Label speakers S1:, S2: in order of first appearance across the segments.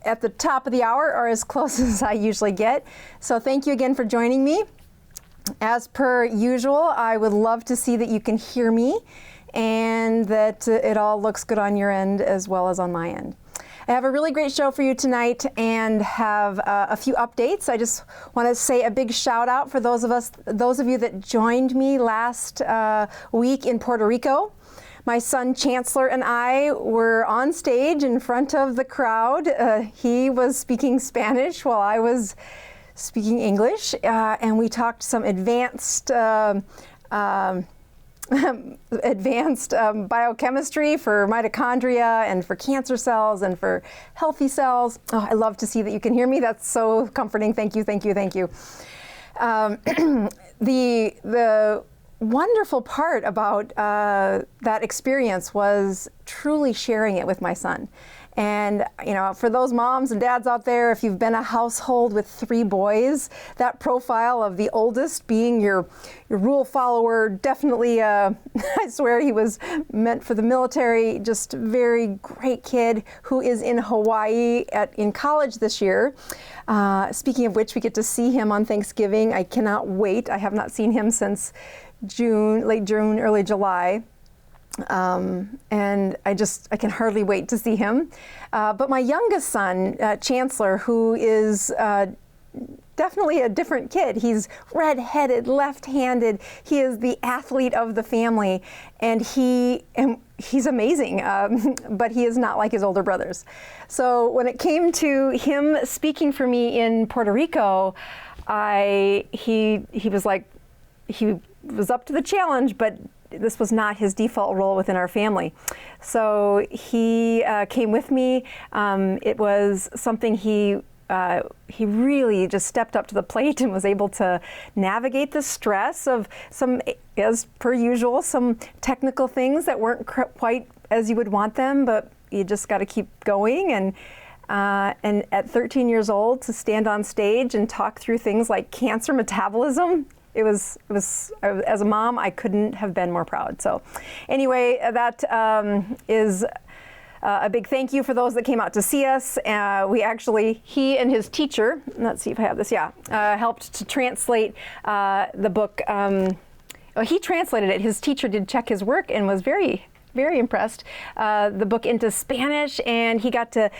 S1: at the top of the hour, or as close as I usually get. So thank you again for joining me. As per usual, I would love to see that you can hear me and that it all looks good on your end as well as on my end. I have a really great show for you tonight and have a few updates. I just want to say a big shout out for those of you that joined me last week in Puerto Rico. My son Chancellor and I were on stage in front of the crowd. He was speaking Spanish while I was speaking English, and we talked some advanced biochemistry for mitochondria and for cancer cells and for healthy cells. Oh, I love to see that you can hear me. That's so comforting. Thank you, thank you, thank you. The wonderful part about that experience was truly sharing it with my son. And, you know, for those moms and dads out there, if you've been a household with 3 boys, that profile of the oldest being your rule follower, definitely, I swear he was meant for the military, just very great kid who is in Hawaii in college this year. Speaking of which, we get to see him on Thanksgiving. I cannot wait. I have not seen him since late June, early July. And I can hardly wait to see him. But my youngest son, Chancellor, who is definitely a different kid. He's red-headed, left-handed. He is the athlete of the family, and he's amazing, but he is not like his older brothers. So when it came to him speaking for me in Puerto Rico, he was up to the challenge, but this was not his default role within our family. So he came with me. It was something he really just stepped up to the plate and was able to navigate the stress of some, as per usual, some technical things that weren't quite as you would want them, but you just got to keep going. And at 13 years old, to stand on stage and talk through things like cancer metabolism, it was, as a mom, I couldn't have been more proud. So anyway, that is a big thank you for those that came out to see us. He and his teacher, let's see if I have this, helped to translate the book. He translated it. His teacher did check his work and was very impressed, the book into Spanish, and he got to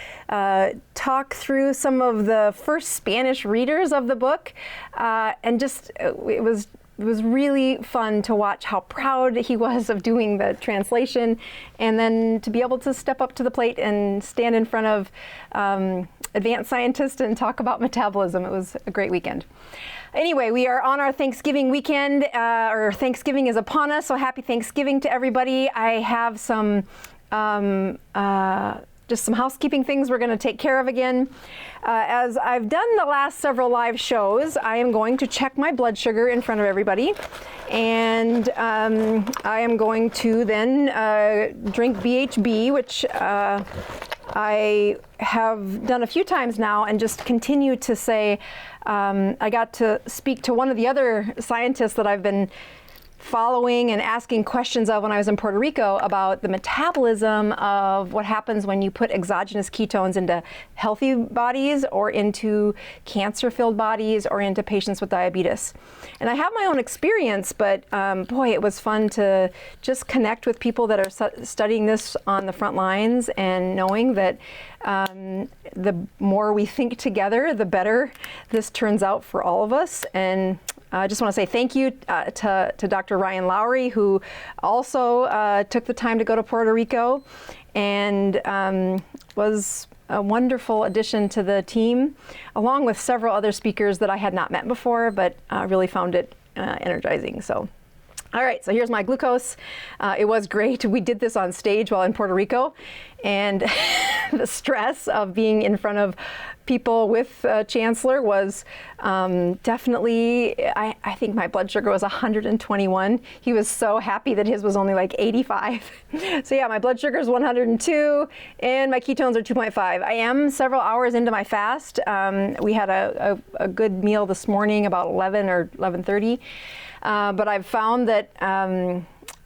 S1: talk through some of the first Spanish readers of the book, and just it was really fun to watch how proud he was of doing the translation, and then to be able to step up to the plate and stand in front of advanced scientists and talk about metabolism. It was a great weekend. Anyway, we are on our Thanksgiving weekend, or Thanksgiving is upon us, so happy Thanksgiving to everybody. I have some just some housekeeping things we're going to take care of again. As I've done the last several live shows, I am going to check my blood sugar in front of everybody, and I am going to then drink BHB, which I have done a few times now, and just continue to say, I got to speak to one of the other scientists that I've been following and asking questions of when I was in Puerto Rico about the metabolism of what happens when you put exogenous ketones into healthy bodies or into cancer-filled bodies or into patients with diabetes. And I have my own experience, but boy, it was fun to just connect with people that are studying this on the front lines, and knowing that the more we think together, the better this turns out for all of us. And I just want to say thank you to Dr. Ryan Lowry, who also took the time to go to Puerto Rico and was a wonderful addition to the team, along with several other speakers that I had not met before, but really found it energizing. So. All right, so here's my glucose. It was great. We did this on stage while in Puerto Rico, and the stress of being in front of people with Chancellor was definitely, I think my blood sugar was 121. He was so happy that his was only like 85. So yeah, my blood sugar is 102 and my ketones are 2.5. I am several hours into my fast. We had a good meal this morning about 11 or 11:30. But I've found that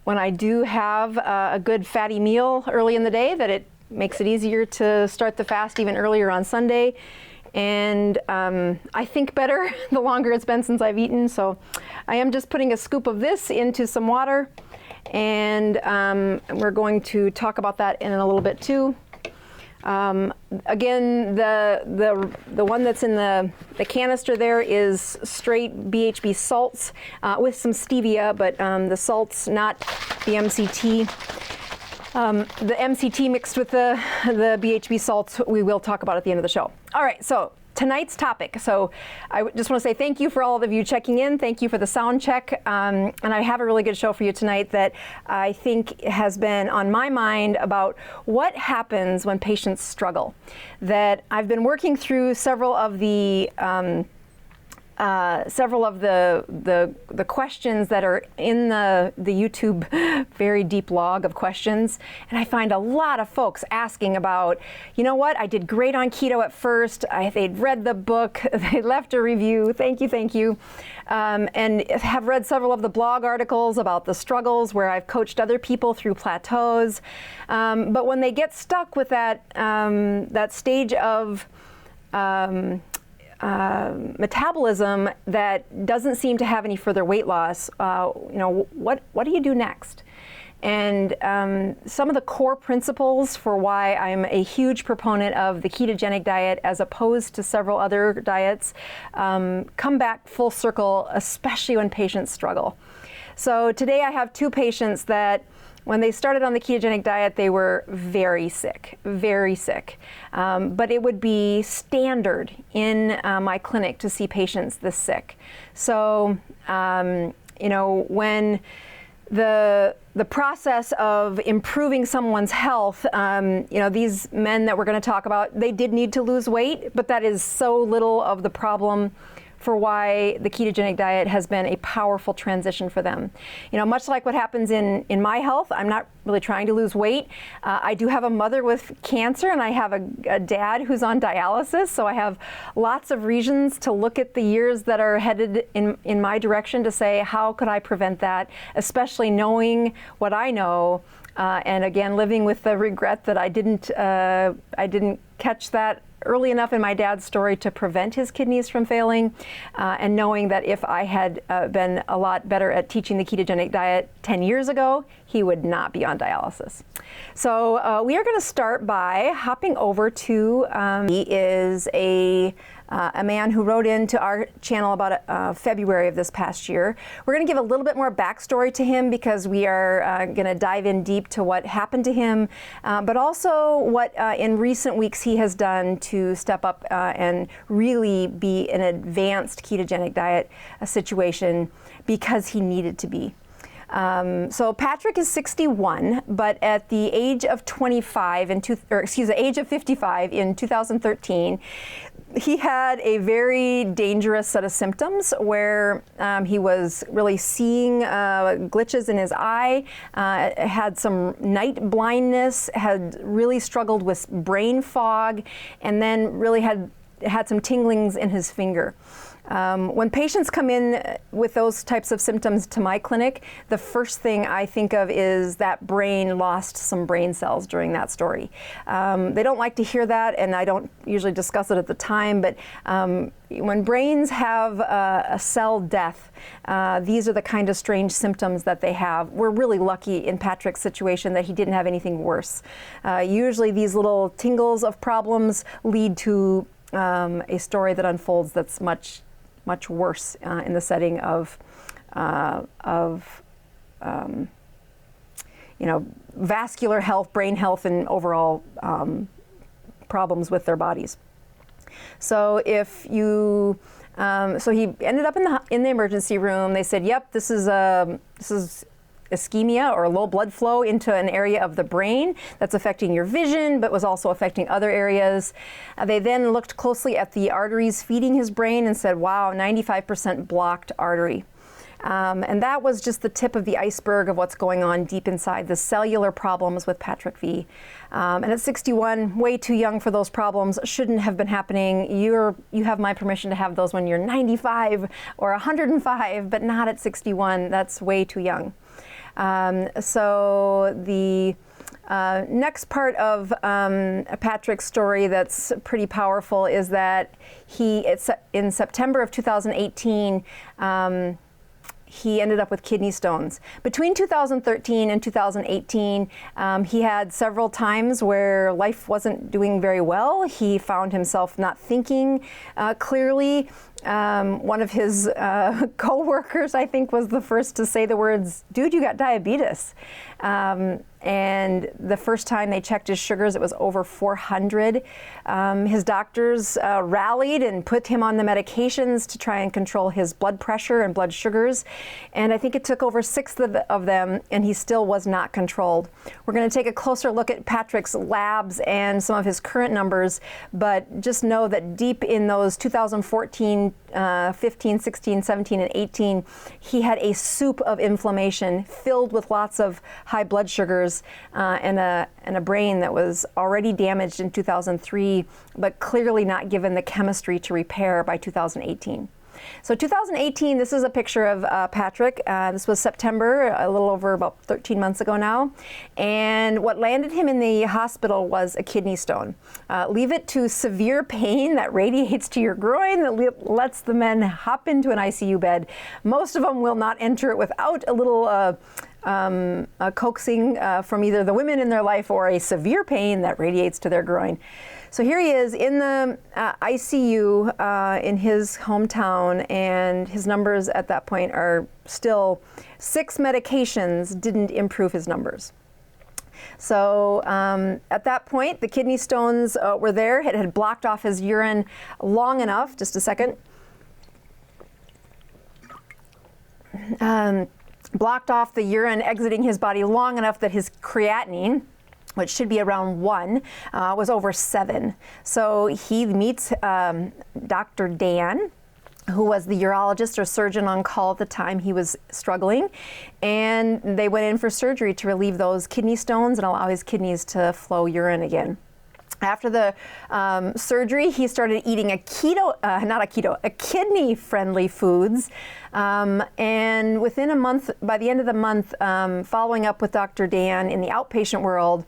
S1: when I do have a good fatty meal early in the day, that makes it easier to start the fast even earlier on Sunday. And I think better the longer it's been since I've eaten. So I am just putting a scoop of this into some water, and we're going to talk about that in a little bit too. Again, the one that's in the canister there is straight BHB salts with some stevia, but the salts, not the MCT. The MCT mixed with the BHB salts, we will talk about at the end of the show. All right, so tonight's topic. So I just want to say thank you for all of you checking in. Thank you for the sound check. And I have a really good show for you tonight that I think has been on my mind about what happens when patients struggle. That I've been working through several of the questions that are in the YouTube very deep log of questions, and I find a lot of folks asking about, you know what, I did great on keto at first, they'd read the book, they left a review, thank you, and have read several of the blog articles about the struggles where I've coached other people through plateaus, but when they get stuck with that stage of metabolism that doesn't seem to have any further weight loss, what do you do next? And some of the core principles for why I'm a huge proponent of the ketogenic diet as opposed to several other diets come back full circle, especially when patients struggle. So today I have two patients that when they started on the ketogenic diet, they were very sick, but it would be standard in my clinic to see patients this sick. So, when the process of improving someone's health, these men that we're going to talk about, they did need to lose weight, but that is so little of the problem for why the ketogenic diet has been a powerful transition for them. Much like what happens in my health, I'm not really trying to lose weight. I do have a mother with cancer, and I have a dad who's on dialysis, so I have lots of reasons to look at the years that are headed in my direction to say, how could I prevent that, especially knowing what I know, and again, living with the regret that I didn't catch that early enough in my dad's story to prevent his kidneys from failing, and knowing that if I had been a lot better at teaching the ketogenic diet 10 years ago, he would not be on dialysis. So we are going to start by hopping over to, he is a man who wrote into our channel about February of this past year. We're going to give a little bit more backstory to him because we are going to dive in deep to what happened to him, but also what in recent weeks he has done to step up and really be an advanced ketogenic diet situation because he needed to be. So Patrick is 61, but at the age of 55 age of 55 in 2013, he had a very dangerous set of symptoms where he was really seeing glitches in his eye, had some night blindness, had really struggled with brain fog, and then really had some tinglings in his finger. When patients come in with those types of symptoms to my clinic, the first thing I think of is that brain lost some brain cells during that story. They don't like to hear that, and I don't usually discuss it at the time, but when brains have a cell death, these are the kind of strange symptoms that they have. We're really lucky in Patrick's situation that he didn't have anything worse. Usually these little tingles of problems lead to a story that unfolds that's much worse in the setting of vascular health, brain health, and overall problems with their bodies. So if you, so he ended up in the emergency room. They said, "Yep, this is ischemia or low blood flow into an area of the brain that's affecting your vision, but was also affecting other areas." They then looked closely at the arteries feeding his brain and said, wow, 95% blocked artery. And that was just the tip of the iceberg of what's going on deep inside the cellular problems with Patrick V. And at 61, way too young for those problems, shouldn't have been happening. You have my permission to have those when you're 95 or 105, but not at 61. That's way too young. So the Next part of Patrick's story that's pretty powerful is that it's in September of 2018, he ended up with kidney stones. Between 2013 and 2018, he had several times where life wasn't doing very well. He found himself not thinking clearly. One of his co-workers, I think, was the first to say the words, "Dude, you got diabetes." And the first time they checked his sugars, it was over 400. His doctors rallied and put him on the medications to try and control his blood pressure and blood sugars. And I think it took over 6 of them, and he still was not controlled. We're going to take a closer look at Patrick's labs and some of his current numbers, but just know that deep in those 2014, 15, 16, 17, and 18, he had a soup of inflammation filled with lots of high blood sugars and a brain that was already damaged in 2003, but clearly not given the chemistry to repair by 2018. So 2018, this is a picture of Patrick. This was September, a little over about 13 months ago now. And what landed him in the hospital was a kidney stone. Leave it to severe pain that radiates to your groin, that lets the men hop into an ICU bed. Most of them will not enter it without a little coaxing from either the women in their life or a severe pain that radiates to their groin. So here he is in the ICU in his hometown, and his numbers at that point are still 6 medications didn't improve his numbers. So at that point, the kidney stones were there. It had blocked off his urine long enough. Just a second. Blocked off the urine exiting his body long enough that his creatinine, which should be around 1, was over 7. So he meets Dr. Dan, who was the urologist or surgeon on call at the time he was struggling, and they went in for surgery to relieve those kidney stones and allow his kidneys to flow urine again. After the surgery, he started eating a kidney-friendly foods. And within a month, by the end of the month, following up with Dr. Dan in the outpatient world,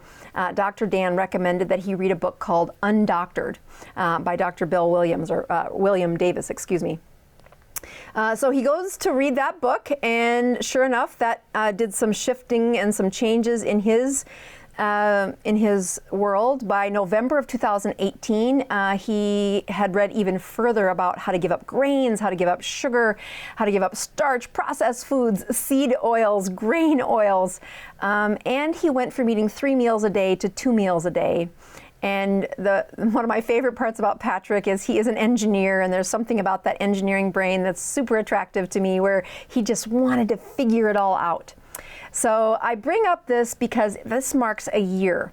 S1: Dr. Dan recommended that he read a book called Undoctored by Dr. Bill Williams, or William Davis, excuse me. So he goes to read that book, and sure enough, that did some shifting and some changes in his world. By November of 2018, he had read even further about how to give up grains, how to give up sugar, how to give up starch, processed foods, seed oils, grain oils, and he went from eating 3 meals a day to 2 meals a day. And one of my favorite parts about Patrick is he is an engineer, and there's something about that engineering brain that's super attractive to me, where he just wanted to figure it all out. So I bring up this because this marks a year.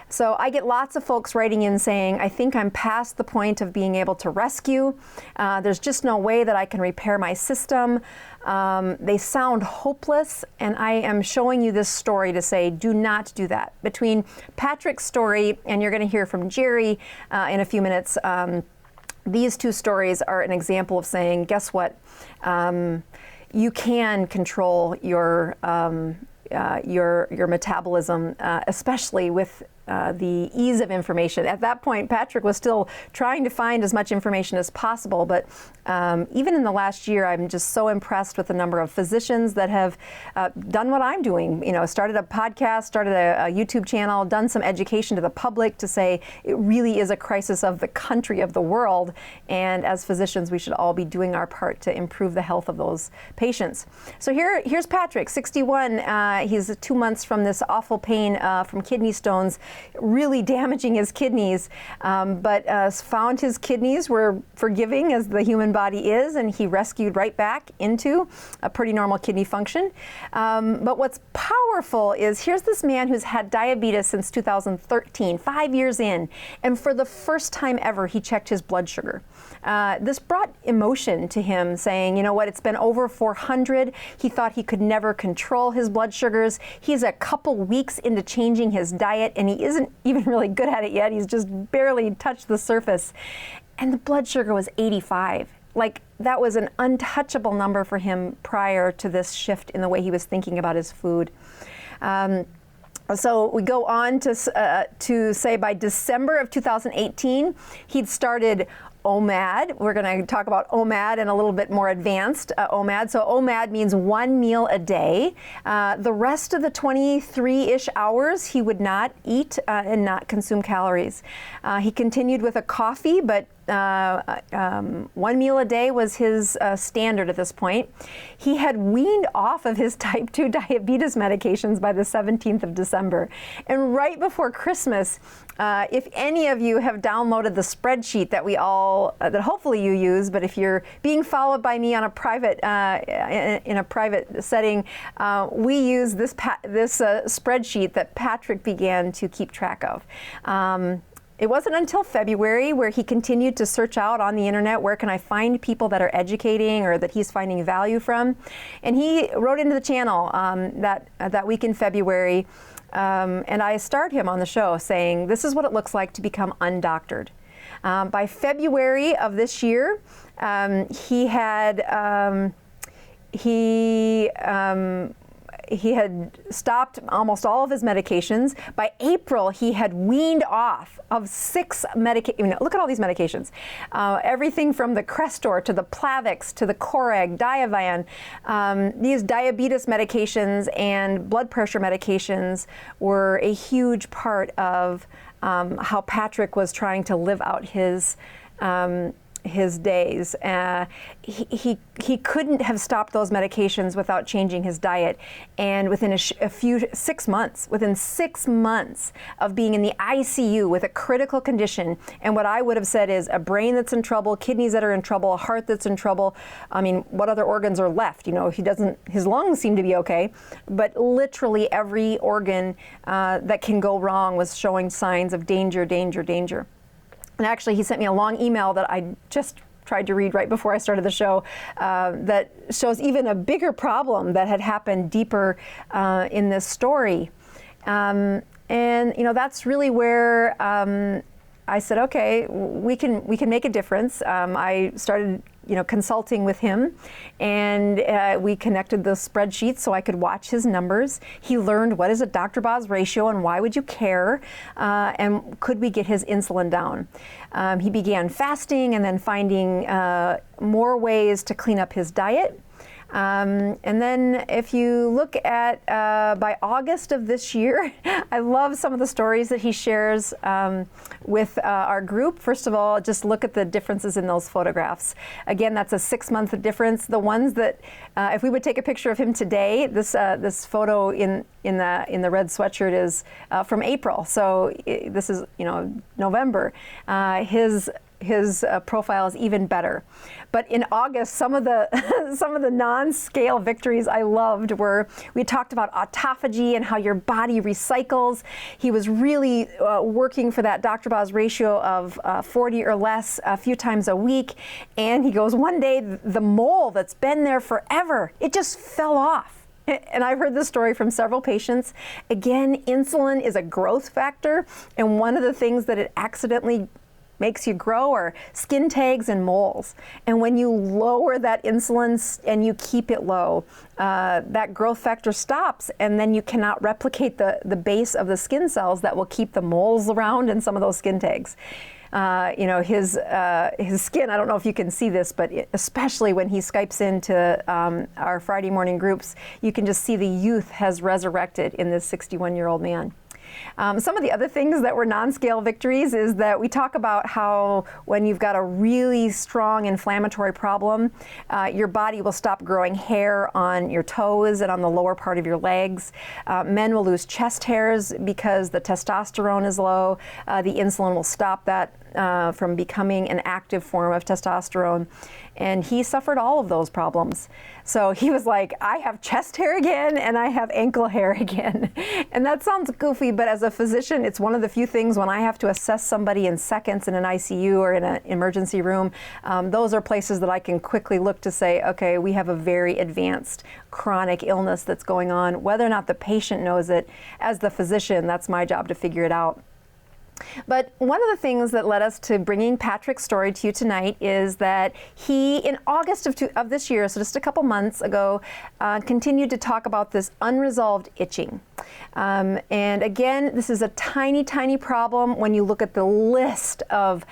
S1: So I get lots of folks writing in saying, I think I'm past the point of being able to rescue. There's just no way that I can repair my system. They sound hopeless, and I am showing you this story to say, do not do that. Between Patrick's story, and you're going to hear from Jerry in a few minutes, these 2 stories are an example of saying, guess what? You can control your metabolism, especially with the ease of information. At that point, Patrick was still trying to find as much information as possible, but even in the last year, I'm just so impressed with the number of physicians that have done what I'm doing. You know, started a podcast, started a YouTube channel, done some education to the public to say it really is a crisis of the country, of the world, and as physicians, we should all be doing our part to improve the health of those patients. So here's Patrick, 61. He's 2 months from this awful pain from kidney stones, really damaging his kidneys, but found his kidneys were forgiving as the human body is, and he rescued right back into a pretty normal kidney function. But what's powerful is here's this man who's had diabetes since 2013, 5 years in, and for the first time ever, he checked his blood sugar. This brought emotion to him, saying, you know what, it's been over 400. He thought he could never control his blood sugars. He's a couple weeks into changing his diet, and he isn't even really good at it yet. He's just barely touched the surface. And the blood sugar was 85. Like, that was an untouchable number for him prior to this shift in the way he was thinking about his food. So we go on to say by December of 2018, he'd started OMAD. We're going to talk about OMAD and a little bit more advanced OMAD. So OMAD means 1 meal a day. The rest of the 23-ish hours, he would not eat and not consume calories. He continued with a coffee, but 1 meal a day was his standard at this point. He had weaned off of his type 2 diabetes medications by the 17th of December. And right before Christmas, if any of you have downloaded the spreadsheet that we all, that hopefully you use, but if you're being followed by me on a private, in a private setting, we use this spreadsheet that Patrick began to keep track of. It wasn't until February where he continued to search out on the internet, where can I find people that are educating or that he's finding value from? And he wrote into the channel that week in February, and I starred him on the show saying, this is what it looks like to become undoctored. By February of this year, he had stopped almost all of his medications. By April, he had weaned off of 6 medications. Look at all these medications. Everything from the Crestor to the Plavix to the Coreg, Diovan. These diabetes medications and blood pressure medications were a huge part of how Patrick was trying to live out his days. He couldn't have stopped those medications without changing his diet. And within 6 months, within 6 months of being in the ICU with a critical condition, and what I would have said is a brain that's in trouble, kidneys that are in trouble, a heart that's in trouble. I mean, what other organs are left? His lungs seem to be okay, but literally every organ that can go wrong was showing signs of danger, danger, danger. And actually, he sent me a long email that I just tried to read right before I started the show that shows even a bigger problem that had happened deeper in this story. And that's really where I said, okay, we can make a difference. I started consulting with him, and we connected the spreadsheet so I could watch his numbers. He learned what is a Dr. Boz ratio and why would you care, and could we get his insulin down. He began fasting and then finding more ways to clean up his diet. And then if you look at by August of this year, I love some of the stories that he shares with our group. First of all, just look at the differences in those photographs. Again, that's a 6-month difference. The ones that, if we would take a picture of him today, this photo in the red sweatshirt is from April. So this is November. His profile is even better. But in August, some of the non-scale victories I loved were, we talked about autophagy and how your body recycles. He was really working for that Dr. Boz ratio of 40 or less a few times a week. And he goes, one day, the mole that's been there forever, it just fell off. And I've heard this story from several patients. Again, insulin is a growth factor, and one of the things that it accidentally makes you grow are skin tags and moles. And when you lower that insulin and you keep it low, that growth factor stops, and then you cannot replicate the base of the skin cells that will keep the moles around and some of those skin tags. His skin, I don't know if you can see this, but especially when he Skypes into our Friday morning groups, you can just see the youth has resurrected in this 61-year-old man. Some of the other things that were non-scale victories is that we talk about how when you've got a really strong inflammatory problem, your body will stop growing hair on your toes and on the lower part of your legs. Men will lose chest hairs because the testosterone is low. The insulin will stop that from becoming an active form of testosterone. And he suffered all of those problems. So he was like, I have chest hair again and I have ankle hair again. And that sounds goofy, but as a physician, it's one of the few things when I have to assess somebody in seconds in an ICU or in an emergency room, those are places that I can quickly look to say, okay, we have a very advanced chronic illness that's going on. Whether or not the patient knows it, as the physician, that's my job to figure it out. But one of the things that led us to bringing Patrick's story to you tonight is that he, in August of this year, so just a couple months ago, continued to talk about this unresolved itching. And again, this is a tiny, tiny problem when you look at the list of,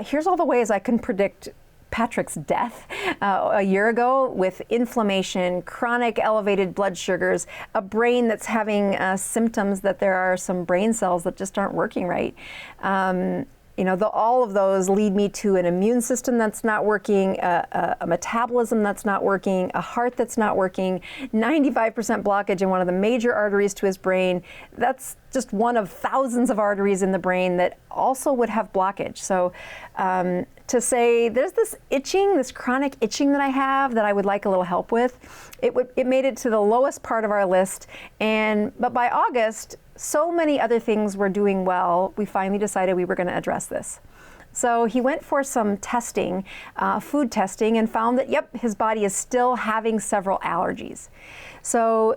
S1: here's all the ways I can predict Patrick's death a year ago, with inflammation, chronic elevated blood sugars, a brain that's having symptoms that there are some brain cells that just aren't working right. You know, all of those lead me to an immune system that's not working, a metabolism that's not working, a heart that's not working, 95% blockage in one of the major arteries to his brain. That's just one of thousands of arteries in the brain that also would have blockage. So to say there's this itching, this chronic itching that I have that I would like a little help with, it made it to the lowest part of our list. But by August, so many other things were doing well, we finally decided we were going to address this. So he went for some testing, food testing, and found that, yep, his body is still having several allergies. So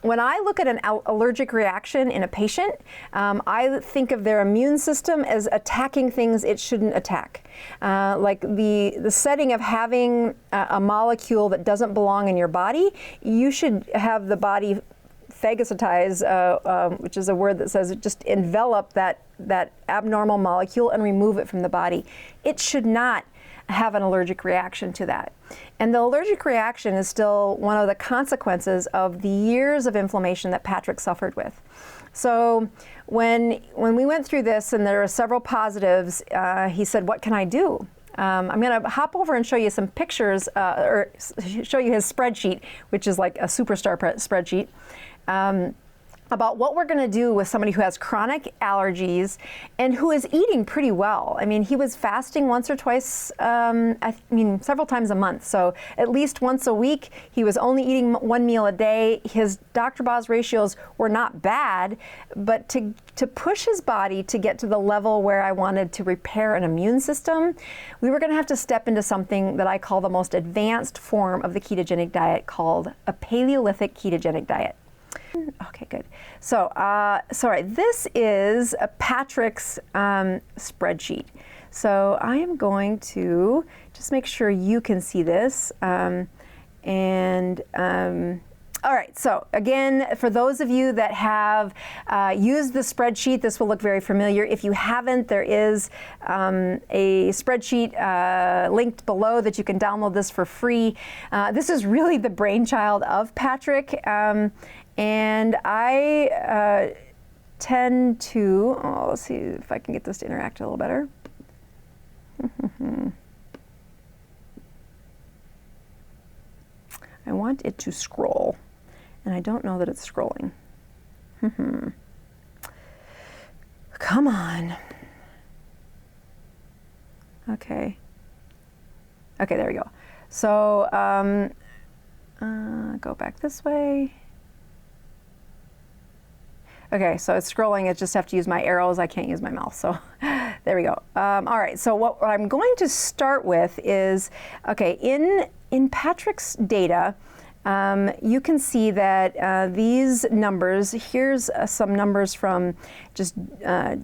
S1: when I look at an allergic reaction in a patient, I think of their immune system as attacking things it shouldn't attack. Like the setting of having a molecule that doesn't belong in your body, you should have the body phagocytize, which is a word that says just envelop that abnormal molecule and remove it from the body. It should not have an allergic reaction to that. And the allergic reaction is still one of the consequences of the years of inflammation that Patrick suffered with. So when we went through this and there were several positives, he said, what can I do? I'm going to hop over and show you some pictures, or show you his spreadsheet, which is like a superstar spreadsheet, about what we're going to do with somebody who has chronic allergies and who is eating pretty well. I mean, he was fasting once or twice, several times a month. So at least once a week, he was only eating one meal a day. His Dr. Boz ratios were not bad, but to push his body to get to the level where I wanted to repair an immune system, we were going to have to step into something that I call the most advanced form of the ketogenic diet, called a Paleolithic ketogenic diet. Okay, good. So, this is Patrick's spreadsheet. So I am going to just make sure you can see this. All right, so again, for those of you that have used the spreadsheet, this will look very familiar. If you haven't, there is a spreadsheet linked below that you can download this for free. This is really the brainchild of Patrick, and I tend to, let's see if I can get this to interact a little better. I want it to scroll, and I don't know that it's scrolling. Come on. Okay. Okay, there we go. So go back this way. Okay, so it's scrolling. I just have to use my arrows. I can't use my mouse, so there we go. All right, so what I'm going to start with is, okay, in Patrick's data, you can see that these numbers, here's some numbers from just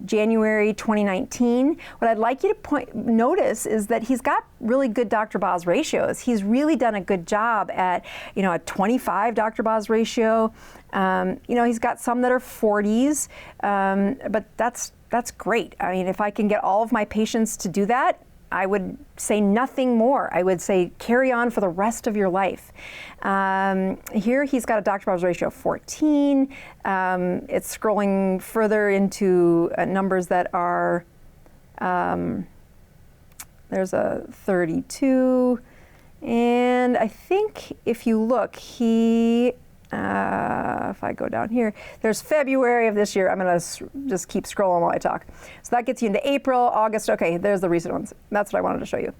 S1: January 2019. What I'd like you to notice is that he's got really good Dr. Boz ratios. He's really done a good job at, a 25 Dr. Boz ratio. He's got some that are 40s, but that's great. I mean, if I can get all of my patients to do that, I would say nothing more. I would say carry on for the rest of your life. Here he's got a Dr. Boz ratio of 14. It's scrolling further into numbers that are, there's a 32. And I think if you look, if I go down here, there's February of this year. I'm going to just keep scrolling while I talk. So that gets you into April, August. Okay, there's the recent ones. That's what I wanted to show you.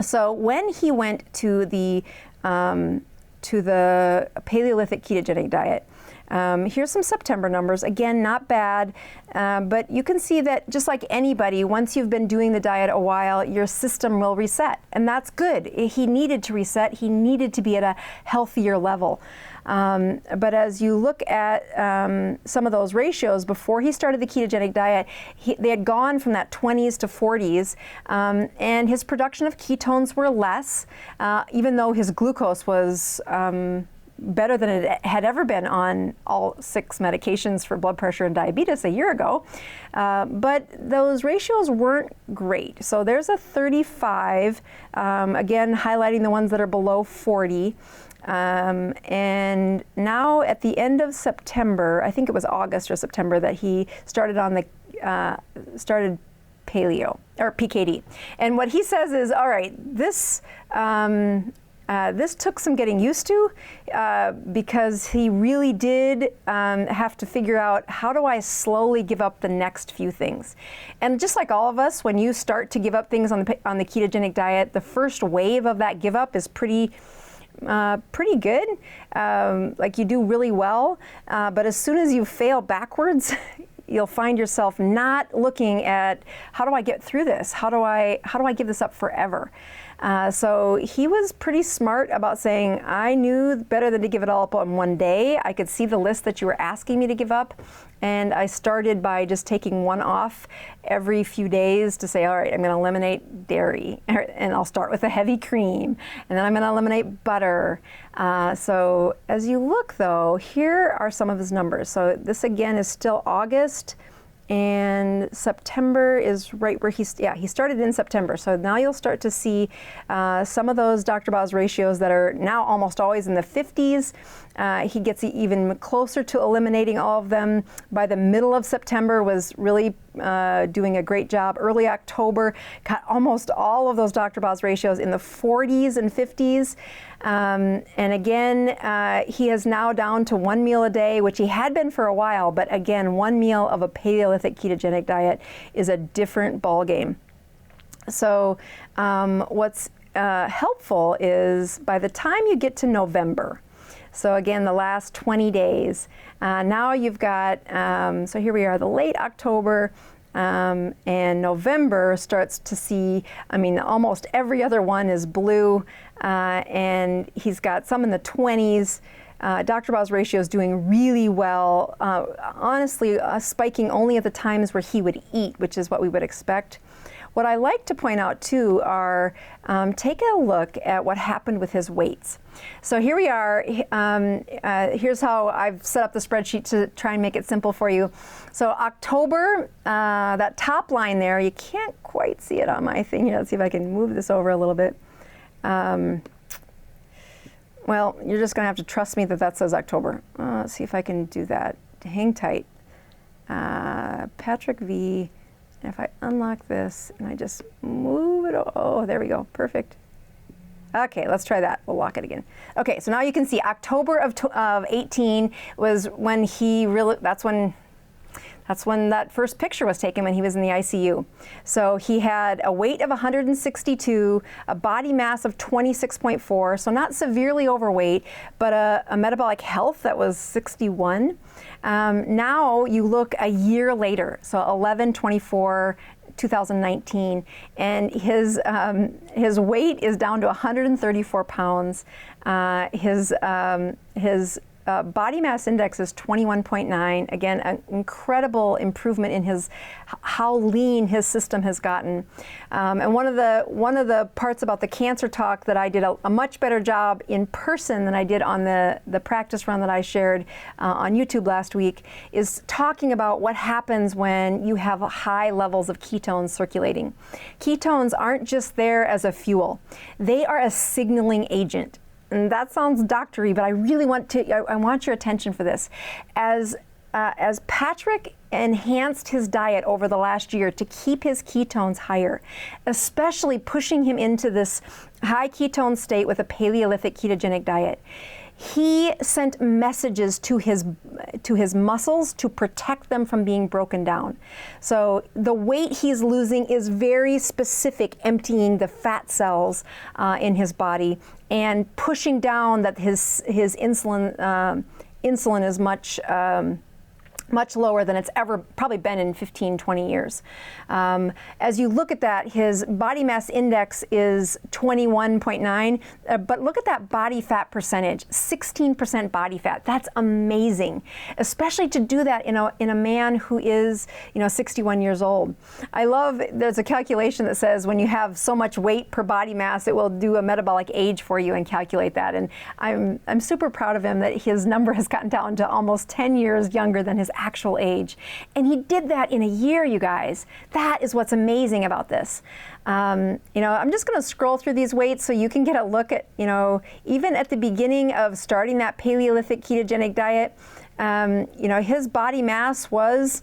S1: So when he went to the Paleolithic ketogenic diet, Here's some September numbers. Again, not bad, but you can see that just like anybody, once you've been doing the diet a while, your system will reset, and that's good. He needed to reset. He needed to be at a healthier level. But as you look at some of those ratios, before he started the ketogenic diet, they had gone from that 20s to 40s, and his production of ketones were less, even though his glucose was better than it had ever been on all 6 medications for blood pressure and diabetes a year ago. But those ratios weren't great. So there's a 35, again, highlighting the ones that are below 40. And now at the end of September, I think it was August or September, that he started on the, started paleo, or PKD. And what he says is, all right, this took some getting used to, because he really did have to figure out, how do I slowly give up the next few things? And just like all of us, when you start to give up things on the ketogenic diet, the first wave of that give up is pretty good, like you do really well, but as soon as you fail backwards, you'll find yourself not looking at, how do I get through this? How do I give this up forever? So he was pretty smart about saying, I knew better than to give it all up on one day. I could see the list that you were asking me to give up, and I started by just taking one off every few days to say, all right, I'm going to eliminate dairy, and I'll start with a heavy cream, and then I'm going to eliminate butter. So as you look, though, here are some of his numbers. So this again is still August, and September is right where he started in September. So now you'll start to see some of those Dr. Boz ratios that are now almost always in the 50s. He gets even closer to eliminating all of them. By the middle of September was really doing a great job. Early October got almost all of those Dr. Boz ratios in the 40s and 50s. And again, he is now down to 1 meal a day, which he had been for a while, but again, 1 meal of a Paleolithic ketogenic diet is a different ballgame. So what's helpful is by the time you get to November, so again, the last 20 days, now you've got, so here we are, the late October, and November starts to see, I mean, almost every other one is blue, and he's got some in the 20s. Dr. Boz ratio is doing really well, honestly, spiking only at the times where he would eat, which is what we would expect. What I like to point out too are, take a look at what happened with his weights. So here we are, here's how I've set up the spreadsheet to try and make it simple for you. So October, that top line there, you can't quite see it on my thing here. Let's see if I can move this over a little bit. Well, you're just gonna have to trust me that that says October. Let's see if I can do that. Hang tight. Patrick V. And if I unlock this and I just move it, oh, there we go, perfect. Okay, let's try that. We'll lock it again. Okay, so now you can see October of 18 was when he really, that's when that first picture was taken, when he was in the ICU. So he had a weight of 162, a body mass of 26.4, so not severely overweight, but a metabolic health that was 61. Now you look a year later, so 11/24/2019, and his weight is down to 134 pounds. His body mass index is 21.9. Again, an incredible improvement in how lean his system has gotten. And one of the parts about the cancer talk that I did a much better job in person than I did on the practice run that I shared on YouTube last week is talking about what happens when you have high levels of ketones circulating. Ketones aren't just there as a fuel. They are a signaling agent. And that sounds doctory, but I really want your attention for this. As Patrick enhanced his diet over the last year to keep his ketones higher, especially pushing him into this high ketone state with a Paleolithic ketogenic diet, he sent messages to his muscles to protect them from being broken down. So the weight he's losing is very specific, emptying the fat cells in his body and pushing down that his insulin insulin is much lower than it's ever probably been in 15, 20 years. As you look at that, his body mass index is 21.9, but look at that body fat percentage, 16% body fat. That's amazing, especially to do that in a man who is, 61 years old. I love, there's a calculation that says when you have so much weight per body mass, it will do a metabolic age for you and calculate that. And I'm super proud of him that his number has gotten down to almost 10 years younger than his actual age. And he did that in a year, you guys. That is what's amazing about this. I'm just going to scroll through these weights so you can get a look at, even at the beginning of starting that Paleolithic ketogenic diet, his body mass was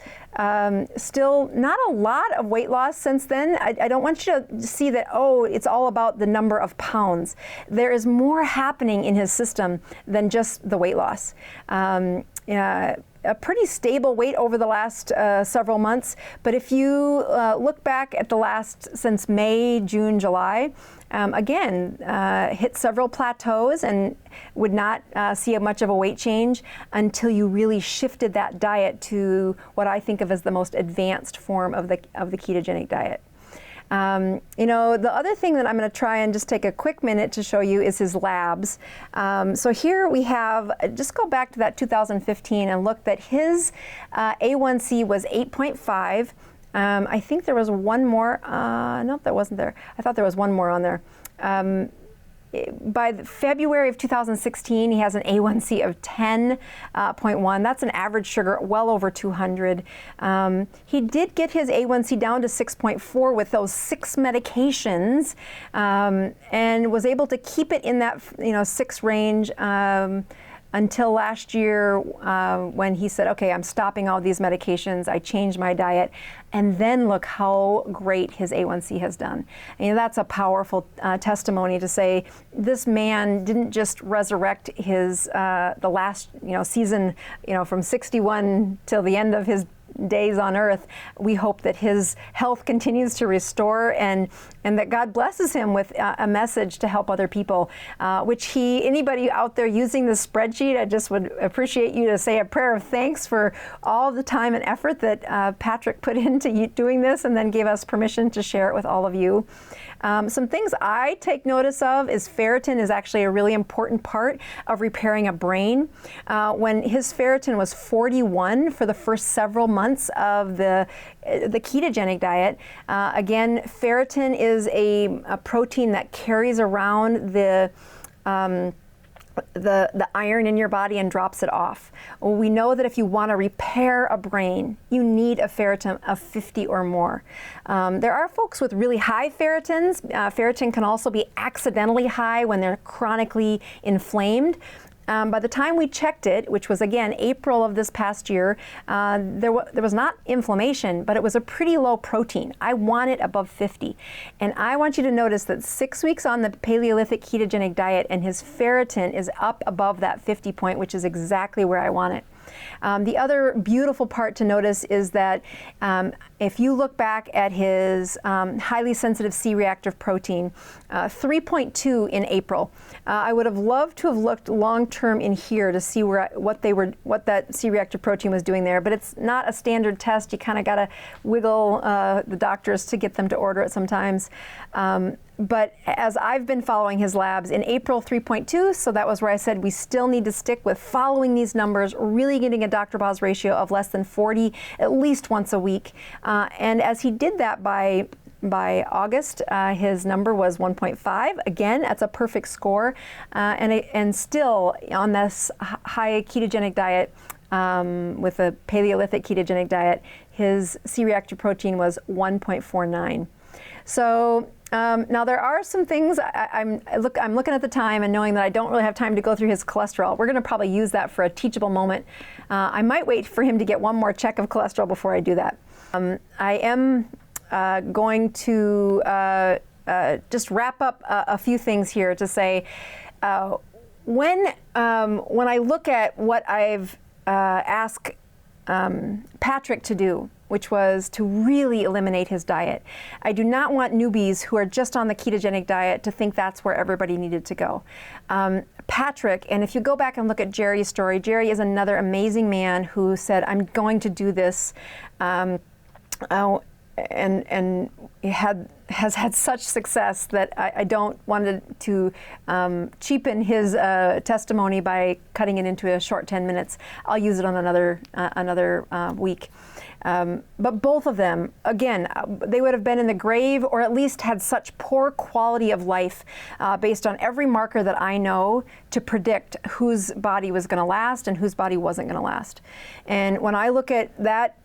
S1: still not a lot of weight loss since then. I don't want you to see that, it's all about the number of pounds. There is more happening in his system than just the weight loss. A pretty stable weight over the last several months, but if you look back at the last, since May, June, July, again, hit several plateaus and would not see much of a weight change until you really shifted that diet to what I think of as the most advanced form of the ketogenic diet. The other thing that I'm going to try and just take a quick minute to show you is his labs. So here we have, just go back to that 2015 and look that his A1C was 8.5. I think there was one more, nope, that wasn't there. I thought there was one more on there. By February of 2016, he has an A1C of 10.1. That's an average sugar well over 200. He did get his A1C down to 6.4 with those 6 medications, and was able to keep it in that 6 range until last year when he said, okay, I'm stopping all these medications, I changed my diet, and then look how great his A1C has done. And that's a powerful testimony to say this man didn't just resurrect his the last season from 61 till the end of his days on earth. We hope that his health continues to restore and that God blesses him with a message to help other people, which anybody out there using this spreadsheet, I just would appreciate you to say a prayer of thanks for all the time and effort that Patrick put into doing this and then gave us permission to share it with all of you. Some things I take notice of is ferritin is actually a really important part of repairing a brain. When his ferritin was 41 for the first several months of the ketogenic diet, again, ferritin is a protein that carries around the iron in your body and drops it off. Well, we know that if you want to repair a brain, you need a ferritin of 50 or more. There are folks with really high ferritins. Ferritin can also be accidentally high when they're chronically inflamed. By the time we checked it, which was again April of this past year, there was not inflammation, but it was a pretty low protein. I want it above 50. And I want you to notice that 6 weeks on the Paleolithic ketogenic diet and his ferritin is up above that 50 point, which is exactly where I want it. The other beautiful part to notice is that if you look back at his highly sensitive C-reactive protein, 3.2 in April. I would have loved to have looked long-term in here to see what that C-reactive protein was doing there, but it's not a standard test. You kind of got to wiggle the doctors to get them to order it sometimes. But as I've been following his labs, in April 3.2, so that was where I said we still need to stick with following these numbers, really getting a Dr. Boz ratio of less than 40 at least once a week. And as he did that by August, his number was 1.5. Again, that's a perfect score. And still on this high ketogenic diet, with a Paleolithic ketogenic diet, his C-reactive protein was 1.49. So now there are some things, I'm looking at the time and knowing that I don't really have time to go through his cholesterol. We're going to probably use that for a teachable moment. I might wait for him to get one more check of cholesterol before I do that. I am going to just wrap up a few things here to say, when I look at what I've asked Patrick to do, which was to really eliminate his diet. I do not want newbies who are just on the ketogenic diet to think that's where everybody needed to go. Patrick, and if you go back and look at Jerry's story, Jerry is another amazing man who said, I'm going to do this, and has had such success that I don't want to cheapen his testimony by cutting it into a short 10 minutes. I'll use it on another week. But both of them, again, they would have been in the grave, or at least had such poor quality of life based on every marker that I know to predict whose body was going to last and whose body wasn't going to last. And when I look at that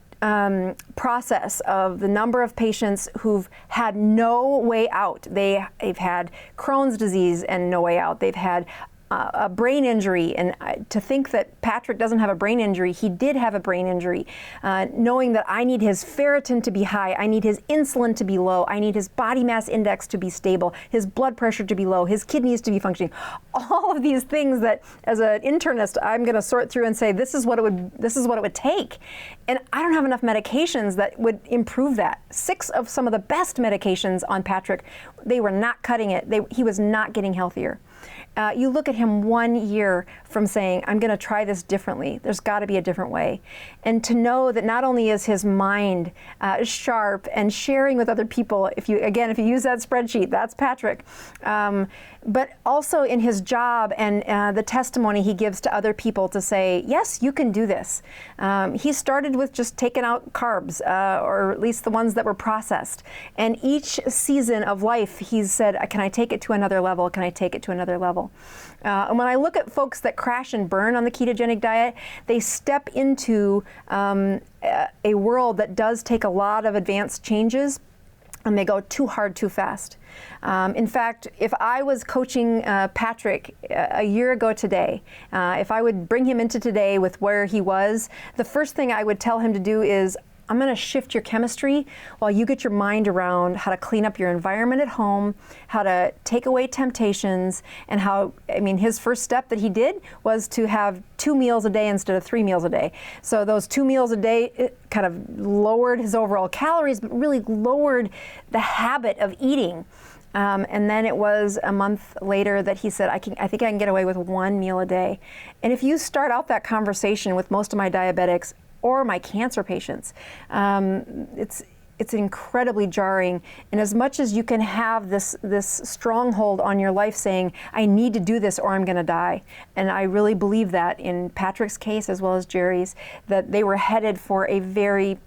S1: process of the number of patients who've had no way out, they've had Crohn's disease and no way out, they've had a brain injury, and to think that Patrick doesn't have a brain injury, he did have a brain injury, knowing that I need his ferritin to be high, I need his insulin to be low, I need his body mass index to be stable, his blood pressure to be low, his kidneys to be functioning. All of these things that as an internist I'm going to sort through and say this is what it would take. And I don't have enough medications that would improve that. 6 of some of the best medications on Patrick, they were not cutting it. He was not getting healthier. You look at him 1 year from saying, I'm going to try this differently. There's got to be a different way. And to know that not only is his mind sharp and sharing with other people, if you use that spreadsheet, that's Patrick, but also in his job and the testimony he gives to other people to say, yes, you can do this. He started with just taking out carbs, or at least the ones that were processed. And each season of life, he's said, can I take it to another level? Can I take it to another level? And when I look at folks that crash and burn on the ketogenic diet, they step into a world that does take a lot of advanced changes, and they go too hard, too fast. In fact, if I was coaching Patrick a year ago today, if I would bring him into today with where he was, the first thing I would tell him to do is, I'm going to shift your chemistry while you get your mind around how to clean up your environment at home, how to take away temptations, and his first step that he did was to have 2 meals a day instead of 3 meals a day. So those 2 meals a day, it kind of lowered his overall calories, but really lowered the habit of eating. And then it was a month later that he said, I think I can get away with 1 meal a day. And if you start out that conversation with most of my diabetics, or my cancer patients, it's incredibly jarring. And as much as you can have this stronghold on your life saying, I need to do this or I'm going to die. And I really believe that in Patrick's case as well as Jerry's, that they were headed for a very,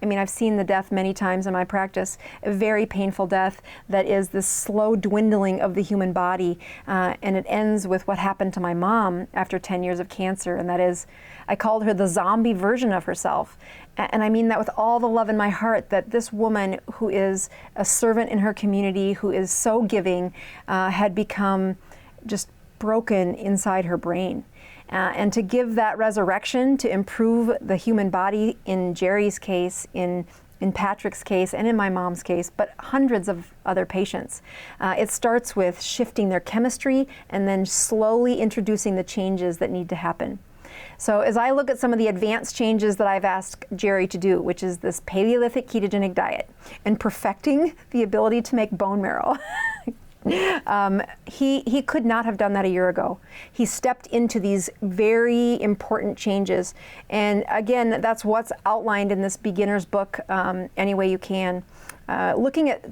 S1: I've seen the death many times in my practice, a very painful death that is this slow dwindling of the human body. And it ends with what happened to my mom after 10 years of cancer. And that is, I called her the zombie version of herself. And I mean that with all the love in my heart, that this woman who is a servant in her community, who is so giving, had become just broken inside her brain. And to give that resurrection to improve the human body in Jerry's case, in Patrick's case, and in my mom's case, but hundreds of other patients. It starts with shifting their chemistry and then slowly introducing the changes that need to happen. So as I look at some of the advanced changes that I've asked Jerry to do, which is this Paleolithic ketogenic diet and perfecting the ability to make bone marrow, he could not have done that a year ago. He stepped into these very important changes. And again, that's what's outlined in this beginner's book, Any Way You Can. Looking at,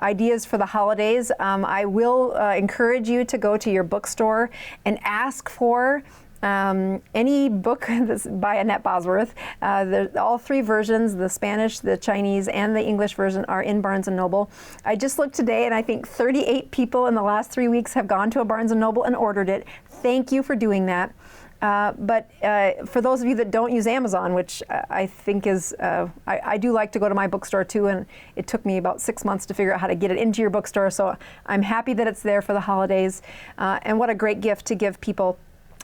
S1: ideas for the holidays, I will encourage you to go to your bookstore and ask for any book that's by Annette Bosworth. All 3 versions, the Spanish, the Chinese, and the English version, are in Barnes & Noble. I just looked today, and I think 38 people in the last 3 weeks have gone to a Barnes & Noble and ordered it. Thank you for doing that. But for those of you that don't use Amazon, which I think is, I do like to go to my bookstore too, and it took me about 6 months to figure out how to get it into your bookstore, so I'm happy that it's there for the holidays. And what a great gift to give people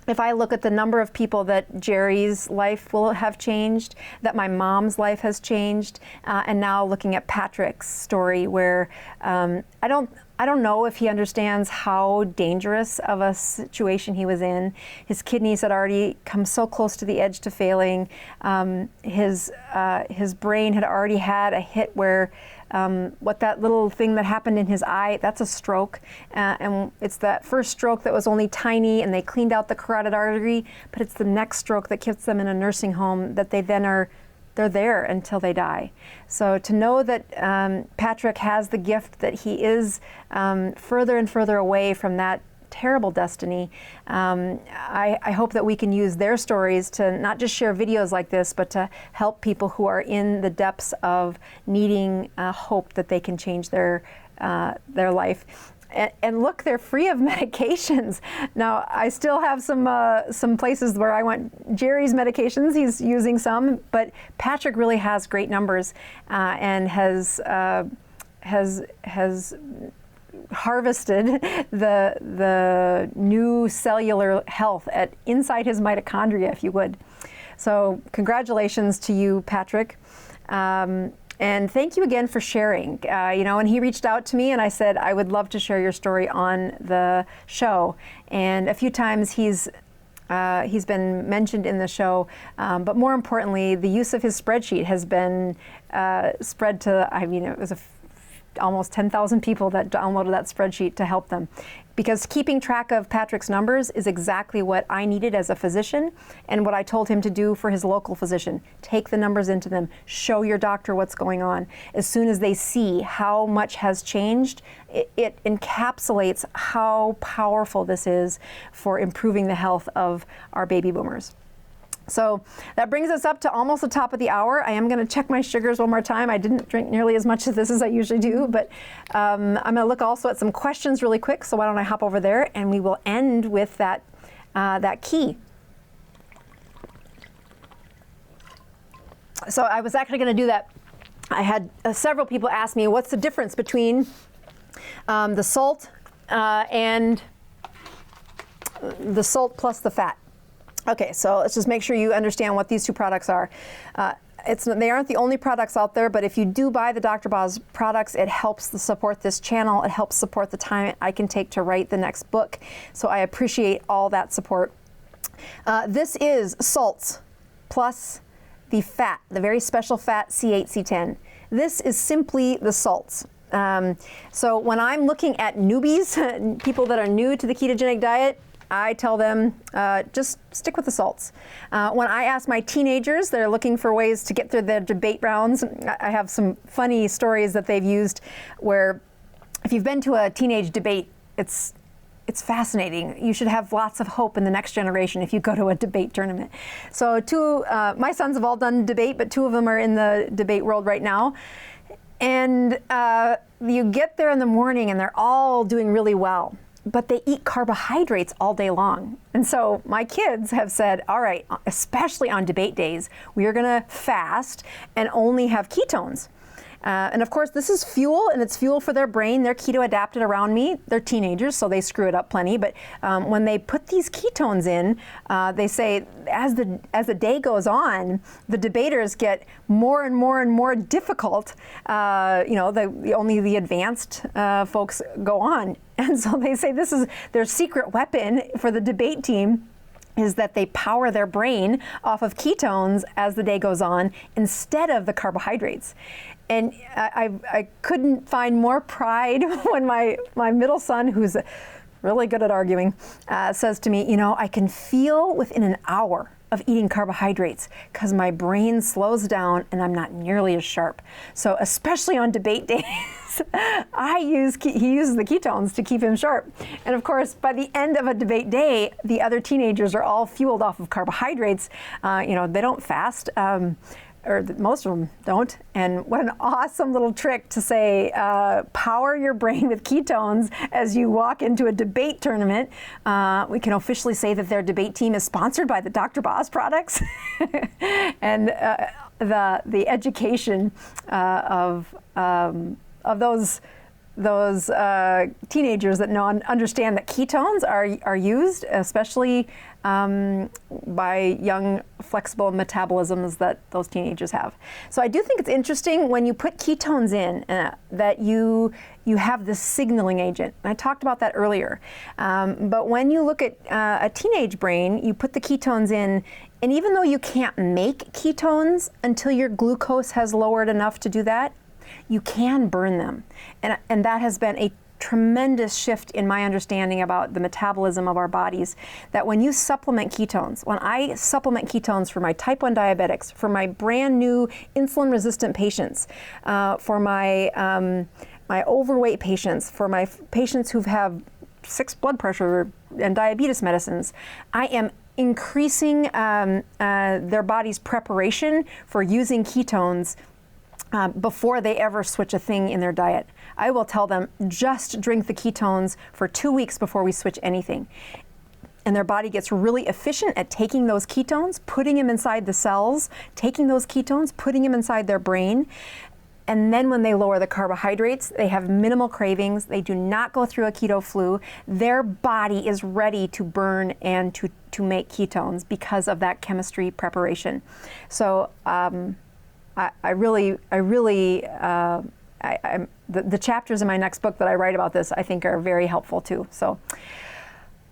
S1: if I look at the number of people that Jerry's life will have changed, that my mom's life has changed, and now looking at Patrick's story, where I don't know if he understands how dangerous of a situation he was in. His kidneys had already come so close to the edge to failing. His brain had already had a hit where what that little thing that happened in his eye, that's a stroke. And it's that first stroke that was only tiny, and they cleaned out the carotid artery, but it's the next stroke that keeps them in a nursing home that they then they're there until they die. So to know that Patrick has the gift, that he is further and further away from that terrible destiny, I hope that we can use their stories to not just share videos like this, but to help people who are in the depths of needing hope that they can change their life. And look, they're free of medications. Now, I still have some places where I want Jerry's medications. He's using some, but Patrick really has great numbers and has harvested the new cellular health inside his mitochondria, if you would. So congratulations to you, Patrick. And thank you again for sharing. And he reached out to me and I said, I would love to share your story on the show. And a few times he's been mentioned in the show, but more importantly, the use of his spreadsheet has been spread to, it was almost 10,000 people that downloaded that spreadsheet to help them. Because keeping track of Patrick's numbers is exactly what I needed as a physician and what I told him to do for his local physician. Take the numbers into them, show your doctor what's going on. As soon as they see how much has changed, it encapsulates how powerful this is for improving the health of our baby boomers. So that brings us up to almost the top of the hour. I am going to check my sugars one more time. I didn't drink nearly as much of this as I usually do, but I'm going to look also at some questions really quick. So why don't I hop over there and we will end with that key. So I was actually going to do that. I had several people ask me, what's the difference between the salt and the salt plus the fat? Okay, so let's just make sure you understand what these two products are. They aren't the only products out there, but if you do buy the Dr. Boz products, it helps to support this channel. It helps support the time I can take to write the next book. So I appreciate all that support. This is salts plus the fat, the very special fat C8, C10. This is simply the salts. So when I'm looking at newbies, people that are new to the ketogenic diet, I tell them, just stick with the salts. When I ask my teenagers, they're looking for ways to get through their debate rounds. I have some funny stories that they've used where if you've been to a teenage debate, it's fascinating. You should have lots of hope in the next generation if you go to a debate tournament. So my sons have all done debate, but two of them are in the debate world right now. And you get there in the morning and they're all doing really well, but they eat carbohydrates all day long. And so my kids have said, all right, especially on debate days, we are gonna fast and only have ketones. And of course, this is fuel, and it's fuel for their brain. They're keto adapted around me. They're teenagers, so they screw it up plenty. But when they put these ketones in, they say as the day goes on, the debaters get more and more and more difficult. Only the advanced folks go on. And so they say this is their secret weapon for the debate team, is that they power their brain off of ketones as the day goes on instead of the carbohydrates. And I couldn't find more pride when my middle son, who's really good at arguing, says to me, I can feel within an hour of eating carbohydrates because my brain slows down and I'm not nearly as sharp. So especially on debate days, he uses the ketones to keep him sharp. And of course, by the end of a debate day, the other teenagers are all fueled off of carbohydrates. They don't fast. Or most of them don't. And what an awesome little trick to say, power your brain with ketones as you walk into a debate tournament. We can officially say that their debate team is sponsored by the Dr. Boz Products. And the education of those those teenagers that understand that ketones are used, especially by young, flexible metabolisms that those teenagers have. So I do think it's interesting when you put ketones in that you have this signaling agent. And I talked about that earlier. But when you look at a teenage brain, you put the ketones in, and even though you can't make ketones until your glucose has lowered enough to do that, you can burn them. And that has been a tremendous shift in my understanding about the metabolism of our bodies, that when you supplement ketones, when I supplement ketones for my type 1 diabetics, for my brand new insulin resistant patients, for my overweight patients, for my patients who have 6 blood pressure and diabetes medicines, I am increasing their body's preparation for using ketones before they ever switch a thing in their diet. I will tell them, just drink the ketones for 2 weeks before we switch anything. And their body gets really efficient at taking those ketones, putting them inside the cells, taking those ketones, putting them inside their brain. And then when they lower the carbohydrates, they have minimal cravings. They do not go through a keto flu. Their body is ready to burn and to make ketones because of that chemistry preparation. So the chapters in my next book that I write about this, I think, are very helpful too. So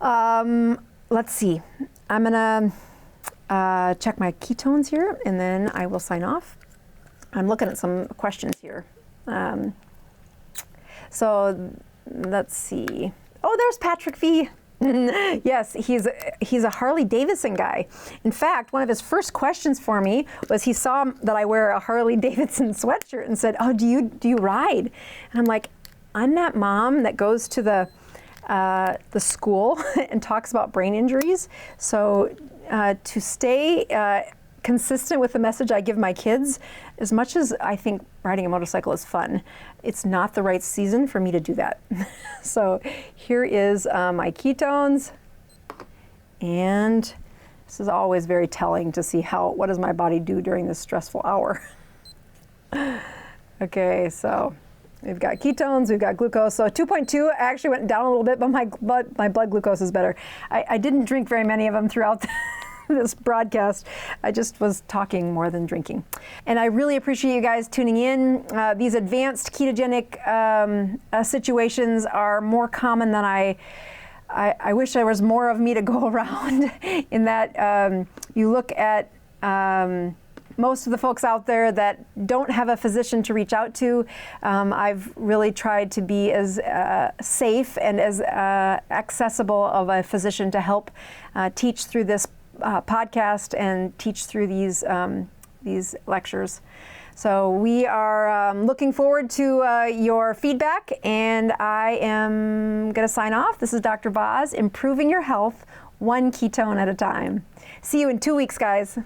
S1: let's see. I'm gonna check my ketones here, and then I will sign off. I'm looking at some questions here. So let's see. Oh, there's Patrick V. Yes, he's a Harley Davidson guy. In fact, one of his first questions for me was he saw that I wear a Harley Davidson sweatshirt and said, "Oh, do you ride?" And I'm like, "I'm that mom that goes to the school and talks about brain injuries." So to stay consistent with the message I give my kids, as much as I think riding a motorcycle is fun, it's not the right season for me to do that. So here is my ketones, and this is always very telling to see what does my body do during this stressful hour. Okay, so we've got ketones, we've got glucose. So 2.2 actually went down a little bit, but my blood glucose is better. I didn't drink very many of them throughout this broadcast. I just was talking more than drinking. And I really appreciate you guys tuning in. These advanced ketogenic situations are more common than I wish there was more of me to go around, in that you look at most of the folks out there that don't have a physician to reach out to. I've really tried to be as safe and as accessible of a physician to help teach through this podcast and teach through these lectures. So we are looking forward to your feedback, and I am going to sign off. This is Dr. Boz, improving your health one ketone at a time. See you in 2 weeks, guys.